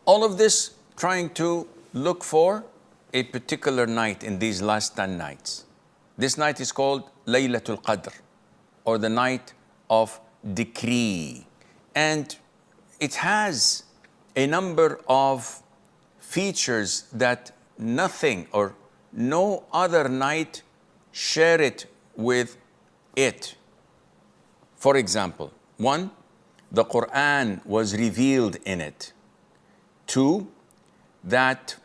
All of this trying to look for a particular night in these last 10 nights. This night is called Layla Tul Qadr, or the night of decree. And it has a number of features that nothing or no other night share it with it. For example, 1, the Quran was revealed in it. 2, that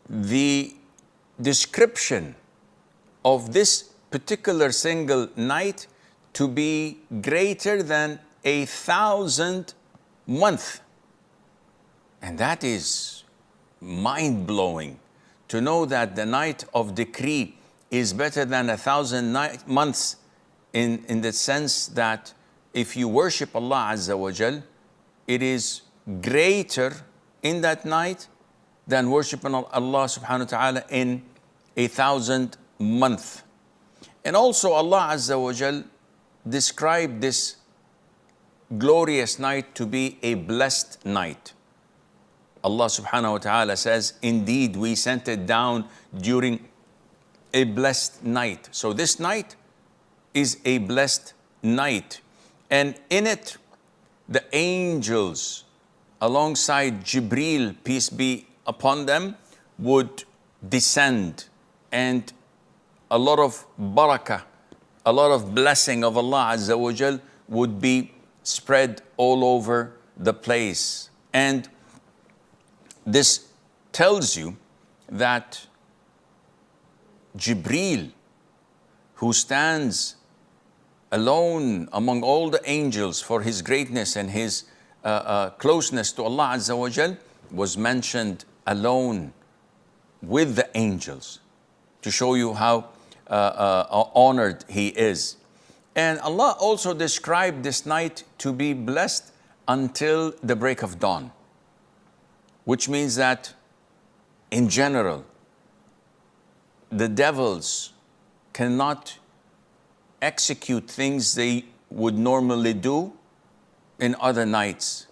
the description of this particular single night to be greater than 1,000 months. And that is mind-blowing, to know that the night of decree is better than 1,000 months in the sense that if you worship Allah Azza wa Jal, it is greater in that night than worshiping Allah subhanahu wa ta'ala in 1,000 months. And also Allah Azza wa Jal described this glorious night to be a blessed night. Allah subhanahu wa ta'ala says, indeed we sent it down during a blessed night. So this night is a blessed night. And in it, the angels alongside Jibreel, peace be upon them, would descend, and a lot of barakah, a lot of blessing of Allah Azza wa Jal would be spread all over the place. And this tells you that Jibreel, who stands alone among all the angels for his greatness and his closeness to Allah Azza wa Jal, was mentioned alone with the angels to show you how honored he is. And Allah also described this night to be blessed until the break of dawn, which means that in general, the devils cannot execute things they would normally do in other nights,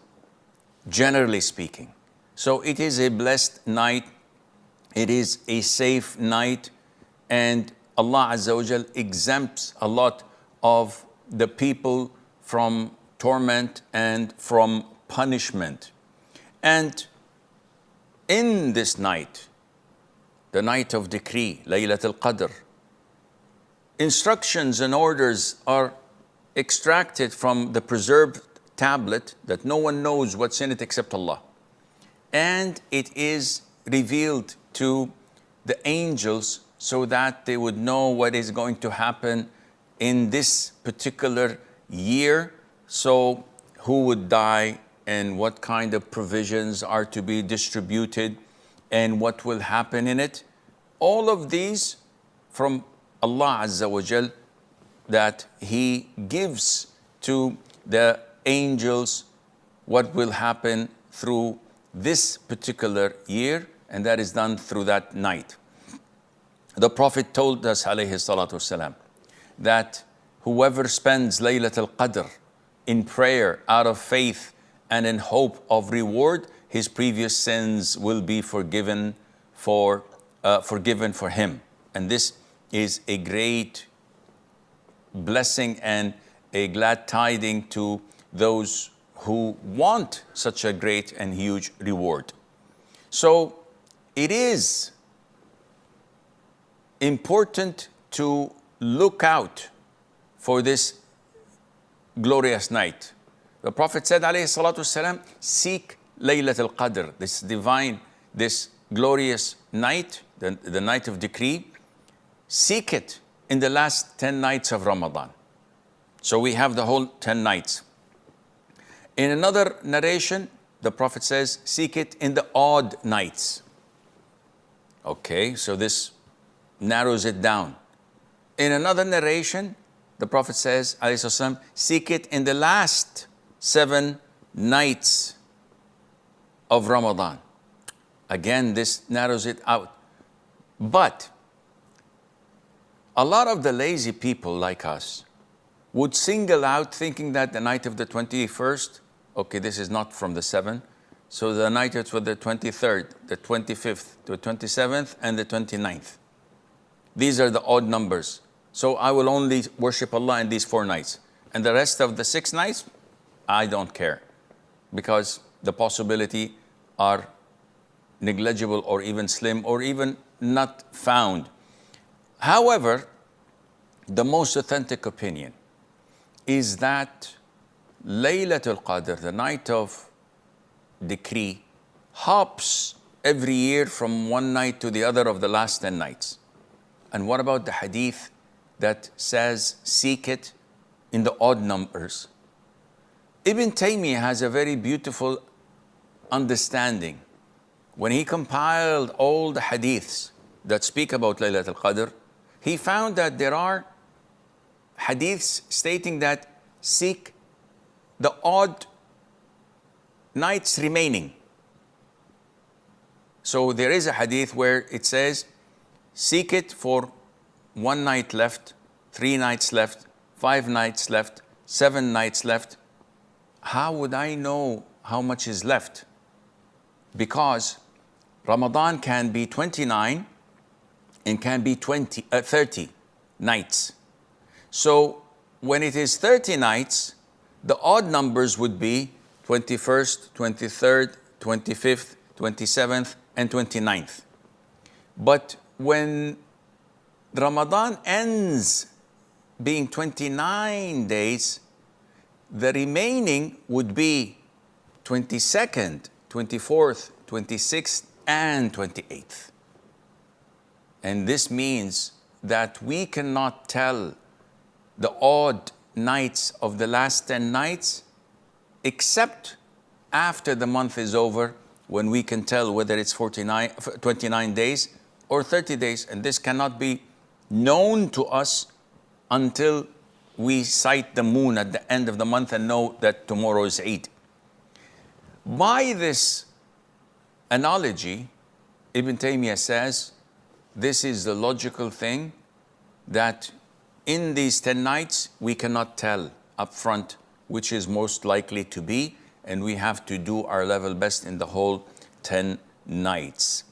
generally speaking. So it is a blessed night, it is a safe night, and Allah Azza wa Jal exempts a lot of the people from torment and from punishment. And in this night, the night of decree, Layla Tul Qadr, instructions and orders are extracted from the preserved tablet that no one knows what's in it except Allah. And it is revealed to the angels so that they would know what is going to happen in this particular year. So who would die and what kind of provisions are to be distributed and what will happen in it. All of these from Allah Azza wa Jal, that He gives to the angels what will happen through this particular year, and that is done through that night. The Prophet told us, alayhi salatu wasalam, that whoever spends Laylatul Qadr in prayer out of faith and in hope of reward, his previous sins will be forgiven for him. And this is a great blessing and a glad tiding to those who want such a great and huge reward. So it is important to look out for this glorious night. The Prophet said, alayhi salatu wasalam, seek Laylatul Qadr, this divine, this glorious night, the night of decree. Seek it in the last 10 nights of Ramadan. So we have the whole 10 nights. In another narration, the Prophet says, seek it in the odd nights. Okay, so this narrows it down. In another narration, the Prophet says, alayhi salatu wasalam, seek it in the last 7 nights of Ramadan. Again, this narrows it out. But a lot of the lazy people like us would single out thinking that the night of the 21st, okay, this is not from the 7, So the night is for the 23rd, the 25th, the 27th, and the 29th. These are the odd numbers. So I will only worship Allah in these 4 nights. And the rest of the 6 nights, I don't care, because the possibility are negligible or even slim or even not found. However, the most authentic opinion is that Layla Tul Qadr, the night of decree, hops every year from one night to the other of the last 10 nights. And what about the hadith that says, seek it in the odd numbers? Ibn Taymiyyah has a very beautiful understanding. When he compiled all the hadiths that speak about Layla Tul Qadr, he found that there are hadiths stating that seek the odd nights remaining. So there is a hadith where it says, seek it for 1 night left, 3 nights left, 5 nights left, 7 nights left. How would I know how much is left? Because Ramadan can be 29 and can be 30 nights. So when it is 30 nights, the odd numbers would be 21st, 23rd, 25th, 27th, and 29th. But when Ramadan ends being 29 days, the remaining would be 22nd, 24th, 26th, and 28th. And this means that we cannot tell the odd nights of the last 10 nights except after the month is over, when we can tell whether it's 29 days or 30 days. And this cannot be known to us until we sight the moon at the end of the month and know that tomorrow is Eid. By this analogy, Ibn Taymiyyah says, this is the logical thing, that in these 10 nights, we cannot tell up front which is most likely to be, and we have to do our level best in the whole 10 nights.